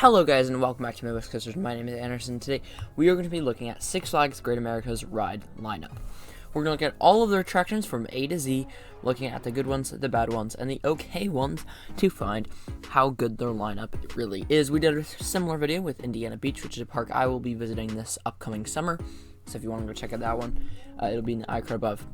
Hello guys and welcome back to my West Coasters. My name is Anderson. Today we are going to be looking at Six Flags Great America's ride lineup. We're going to look at all of their attractions from A to Z, looking at the good ones, the bad ones, and the okay ones to find how good their lineup really is. We did a similar video with Indiana Beach, which is a park I will be visiting this upcoming summer. So if you want to go check out that one, it'll be in the iCard above.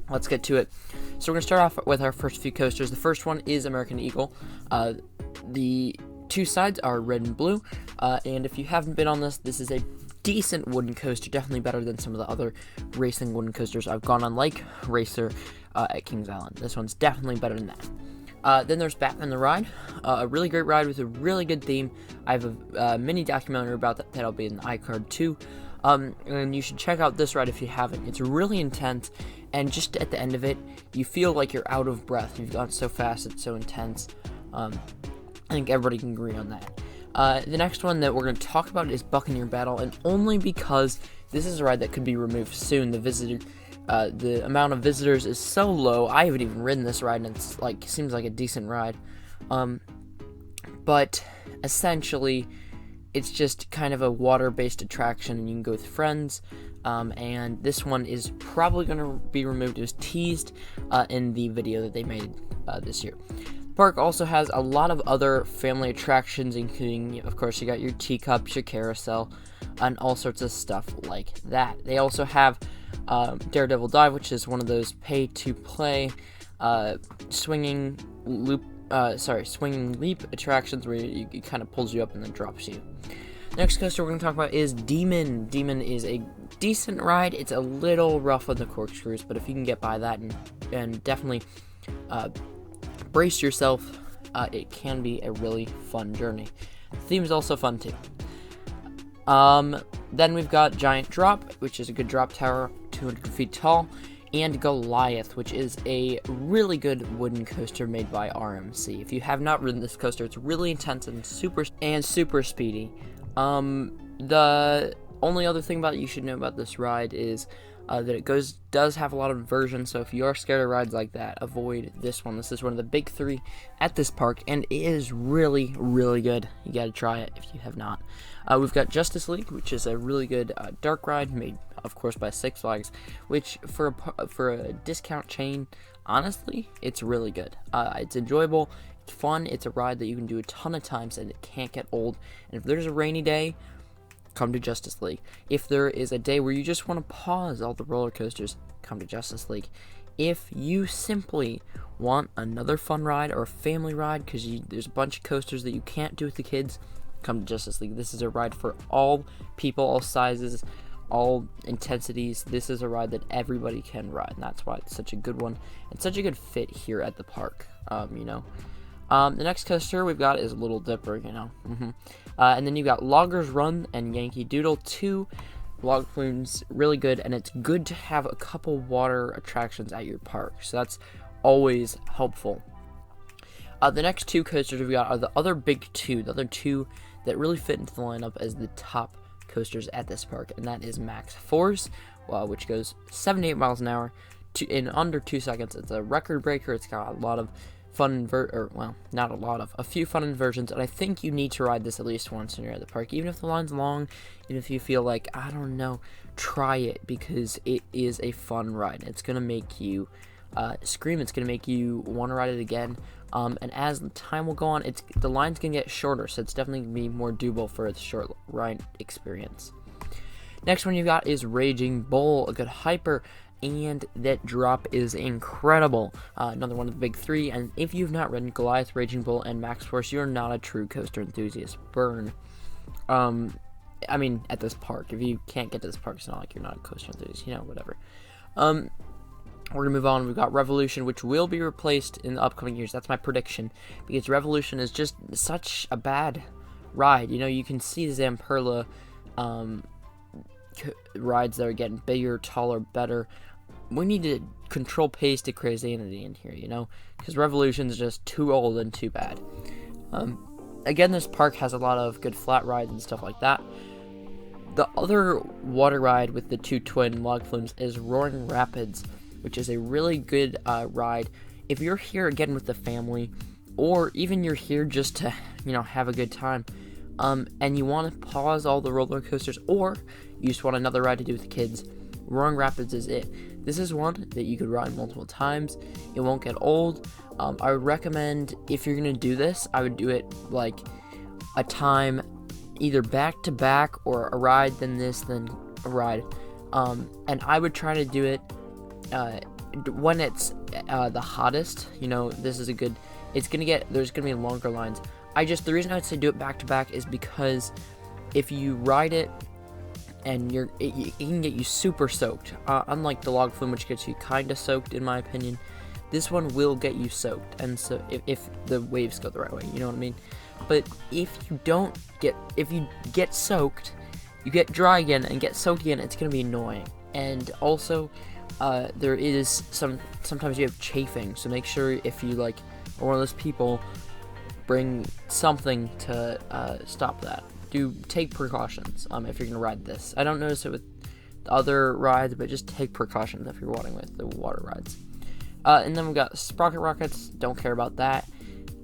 Let's get to it. So we're going to start off with our first few coasters. The first one is American Eagle. The two sides are red and blue, and if you haven't been on this is a decent wooden coaster, definitely better than some of the other racing wooden coasters I've gone on, like Racer at Kings Island. This one's definitely better than that. Then there's Batman the Ride, a really great ride with a really good theme. I have a mini documentary about that that'll be in the iCard too, and you should check out this ride if you haven't. It's really intense, and just at the end of it, you feel like you're out of breath. You've gone so fast, it's so intense. I think everybody can agree on that. The next one that we're going to talk about is Buccaneer Battle, and only because this is a ride that could be removed soon. The amount of visitors is so low. I haven't even ridden this ride, and it's seems like a decent ride. But essentially, it's just kind of a water-based attraction, and you can go with friends. And this one is probably going to be removed. It was teased in the video that they made this year. Park also has a lot of other family attractions, including, of course, you got your teacups, your carousel, and all sorts of stuff like that. They also have Daredevil Dive, which is one of those pay-to-play swinging leap attractions where it kind of pulls you up and then drops you. Next coaster we're going to talk about is Demon. Demon is a decent ride. It's a little rough on the corkscrews, but if you can get by that and definitely brace yourself, it can be a really fun journey. The theme is also fun too. Then we've got Giant Drop, which is a good drop tower, 200 feet tall, and Goliath, which is a really good wooden coaster made by RMC. If you have not ridden this coaster, it's really intense and super speedy. The only other thing about it you should know about this ride is that it does have a lot of versions, so if you are scared of rides like that, avoid this one. This is one of the big three at this park, and it is really, really good. You gotta try it if you have not. We've got Justice League, which is a really good dark ride made, of course, by Six Flags, which for a discount chain, honestly, it's really good. It's enjoyable, it's fun, it's a ride that you can do a ton of times, and it can't get old. And if there's a rainy day, come to Justice League. If there is a day where you just want to pause all the roller coasters, come to Justice League. If you simply want another fun ride or a family ride because there's a bunch of coasters that you can't do with the kids, come to Justice League. This is a ride for all people, all sizes, all intensities. This is a ride that everybody can ride, and that's why it's such a good one and such a good fit here at the park. The next coaster we've got is Little Dipper, and then you've got Loggers Run and Yankee Doodle. 2 log flumes, really good, and it's good to have a couple water attractions at your park, so that's always helpful. The next 2 coasters we've got are the other big 2, the other 2 that really fit into the lineup as the top coasters at this park, and that is Max Force, which goes 78 miles an hour in under 2 seconds. It's a record breaker. It's got a lot of fun a few fun inversions, and I think you need to ride this at least once when you're at the park, even if the line's long, and if you feel like, I don't know, try it, because it is a fun ride. It's gonna make you scream. It's gonna make you want to ride it again, and as the time will go on, the line's gonna get shorter, so it's definitely gonna be more doable for a short ride experience. Next one you got is Raging Bull, a good hyper, and that drop is incredible. Another one of the big 3, and if you've not ridden Goliath, Raging Bull, and Max Force, you're not a true coaster enthusiast. Burn. At this park. If you can't get to this park, it's not like you're not a coaster enthusiast, whatever. We're gonna move on. We've got Revolution, which will be replaced in the upcoming years. That's my prediction, because Revolution is just such a bad ride. You can see Zamperla rides that are getting bigger, taller, better. We need to control pace to crazinity in here, because Revolution's just too old and too bad. Again, this park has a lot of good flat rides and stuff like that. The other water ride with the 2 twin log flumes is Roaring Rapids, which is a really good ride. If you're here again with the family, or even you're here just to, have a good time, and you want to pause all the roller coasters, or you just want another ride to do with the kids, Roaring Rapids is it. This is one that you could ride multiple times. It won't get old. I would recommend, if you're going to do this, I would do it like a time either back to back, or a ride then this, then a ride. And I would try to do it when it's the hottest. This is a good, there's gonna be longer lines. The reason I'd say do it back to back is because if you ride it and it can get you super soaked, unlike the log flume, which gets you kind of soaked in my opinion. This one will get you soaked, and so if the waves go the right way, you know what I mean. But if you get soaked, you get dry again and get soaked again, it's gonna be annoying. And also, there is sometimes you have chafing, so make sure if you are one of those people, bring something to stop that. Take precautions if you're gonna ride this. I don't notice it with the other rides, but just take precautions if you're riding with the water rides. And then we've got Sprocket Rockets, don't care about that,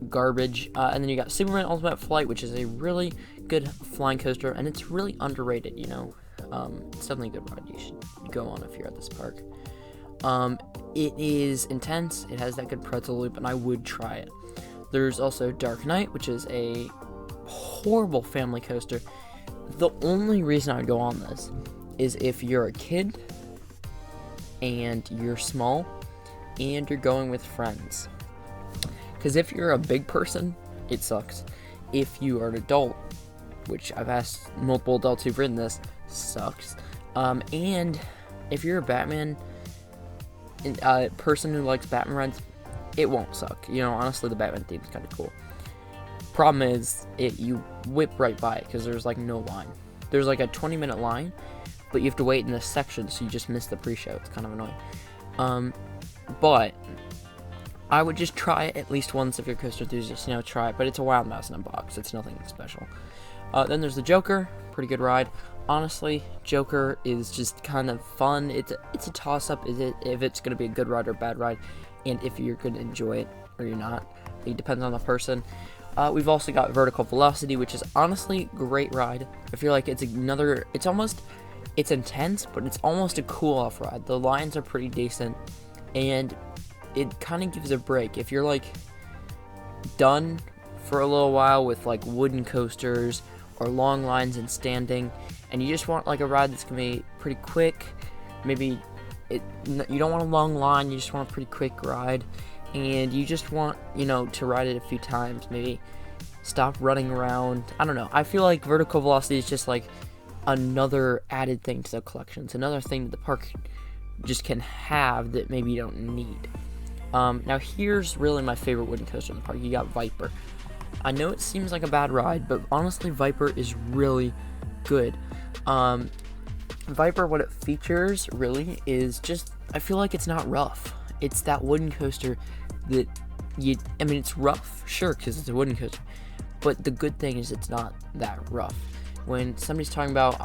garbage. And then you got Superman Ultimate Flight, which is a really good flying coaster, and it's really underrated, it's definitely a good ride you should go on if you're at this park. It is intense, it has that good pretzel loop, and I would try it. There's also Dark Knight, which is a horrible family coaster. The only reason I would go on this is if you're a kid, and you're small, and you're going with friends. Because if you're a big person, it sucks. If you are an adult, which I've asked multiple adults who've ridden this, sucks. And if you're a Batman person who likes Batman rides, it won't suck. Honestly, the Batman theme is kind of cool. Problem is, you whip right by it because there's no line. There's a 20-minute line, but you have to wait in this section, so you just miss the pre-show. It's kind of annoying. But I would just try it at least once if you're a coaster enthusiast. Try it. But it's a Wild Mouse in a box. It's nothing special. Then there's the Joker. Pretty good ride. Honestly, Joker is just kind of fun. It's a toss-up. If it's going to be a good ride or a bad ride, and if you're going to enjoy it or you're not. It depends on the person. We've also got Vertical Velocity, which is honestly a great ride. I feel like it's intense, but it's almost a cool-off ride. The lines are pretty decent, and it kind of gives a break. If you're done for a little while with wooden coasters or long lines and standing, and you just want a ride that's gonna be pretty quick, maybe you don't want a long line, you just want a pretty quick ride, and you just want to ride it a few times, maybe stop running around. I don't know, I feel like Vertical Velocity is just another added thing to the collection. It's another thing that the park just can have that maybe you don't need. Now here's really my favorite wooden coaster in the park. You got Viper. I know it seems like a bad ride, but honestly Viper is really good. Viper, what it features really is just, I feel like it's not rough. It's that wooden coaster that it's rough, sure, because it's a wooden coaster, but the good thing is it's not that rough. When somebody's talking about,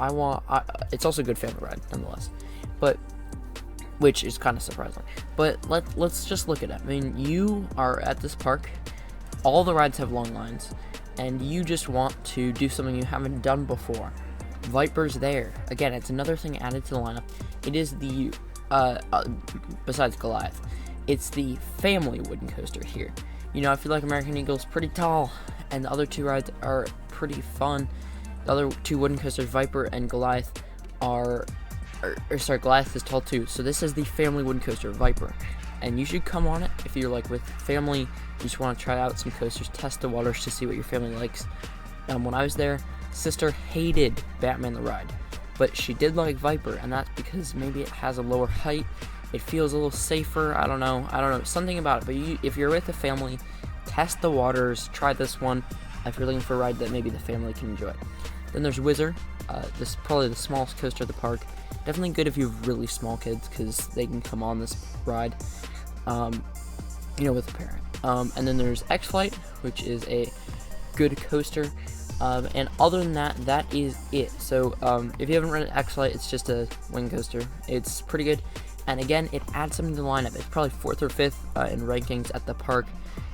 it's also a good family ride, nonetheless, but, which is kind of surprising, but let's just look at it. You are at this park, all the rides have long lines, and you just want to do something you haven't done before. Viper's there. Again, it's another thing added to the lineup. It is the, besides Goliath, it's the family wooden coaster here. I feel like American Eagle's pretty tall, and the other two rides are pretty fun. The other two wooden coasters, Viper and Goliath, Goliath is tall too. So this is the family wooden coaster, Viper. And you should come on it if you're with family, you just want to try out some coasters, test the waters to see what your family likes. When I was there, sister hated Batman the Ride, but she did like Viper, and that's because maybe it has a lower height, it feels a little safer, I don't know, something about it. But if you're with a family, test the waters, try this one if you're looking for a ride that maybe the family can enjoy. Then there's Whizzer. This is probably the smallest coaster at the park. Definitely good if you have really small kids, because they can come on this ride, with a parent. And then there's X-Flight, which is a good coaster. And other than that, that is it. So if you haven't ridden X-Flight, it's just a wing coaster. It's pretty good. And again, it adds something to the lineup. It's probably 4th or 5th in rankings at the park.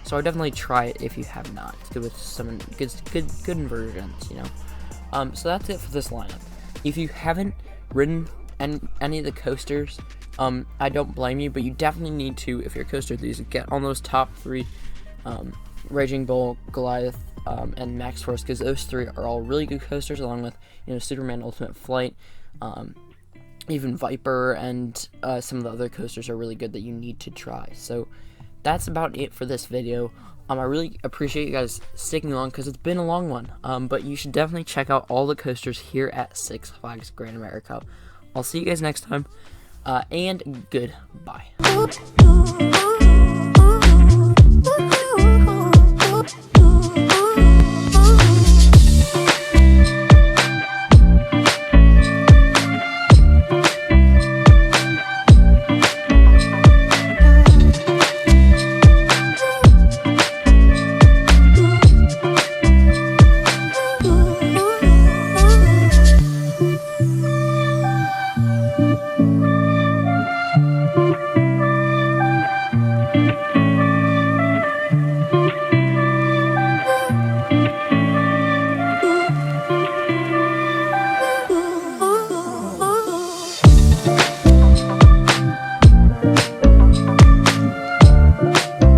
So I definitely try it if you have not. It's good with some good inversions, you know. So that's it for this lineup. If you haven't ridden any of the coasters, I don't blame you, but you definitely need to, if you're a coaster enthusiast, get on those top 3, Raging Bull, Goliath, and Max Force, because those 3 are all really good coasters, along with, you know, Superman Ultimate Flight, even Viper, and some of the other coasters are really good that you need to try. So that's about it for this video. I really appreciate you guys sticking along because it's been a long one. But you should definitely check out all the coasters here at Six Flags Grand America. I'll see you guys next time, and goodbye.